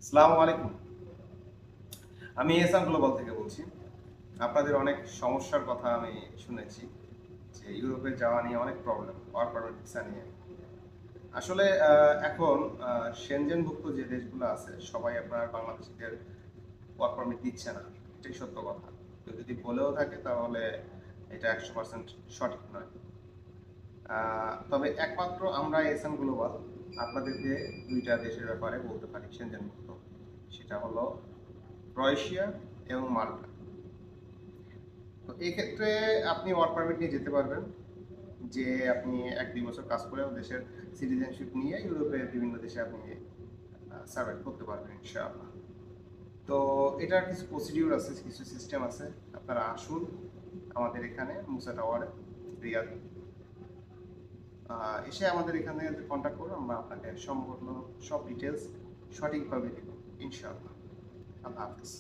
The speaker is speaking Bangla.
আসসালামু আলাইকুম। আমি এহসান গ্লোবাল থেকে বলছি। আপনাদের অনেক সমস্যার কথা আমি শুনেছি যে ইউরোপে যাওয়া নিয়ে অনেক প্রবলেম, ওয়ার্ক পারমিট ভিসা নিয়ে। আসলে এখন সেনজেনভুক্ত যে দেশগুলো আছে সবাই আপনার বাংলাদেশিদের ওয়ার্ক পারমিট দিচ্ছে না। এটাই সত্য কথা। কেউ যদি বলেও থাকে তাহলে এটা 100% সঠিক নয়। তবে একমাত্র আমরা এহসান গ্লোবাল আপনাদেরকে ২ টা দেশের ব্যাপারে বলতে পারি সেনজেনভুক্ত। সেটা হলো ক্রোয়েশিয়া এবং মাল্টা। তো এই ক্ষেত্রে আপনি ওয়ার্ক পারমিট নিয়ে যেতে পারবেন, যে আপনি ১-২ বছর কাজ করেও দেশের সিটিজেনশিপ নিয়ে ইউরোপের বিভিন্ন দেশে আপনি সার্ভাইভ করতে পারবেন ইনশাআল্লাহ। তো এটার কিছু প্রসিডিউর আছে, কিছু সিস্টেম আছে। আপনারা আসুন আমাদের এখানে মুসা টাওয়ারে, রিয়াদ। এসে আমাদের এখানে কন্ট্যাক্ট করুন, আমরা আপনাকে সম্পূর্ণ সব ডিটেলস সঠিকভাবে দিব ইনশাআল্লাহ। আল্লাহ হাফিজ।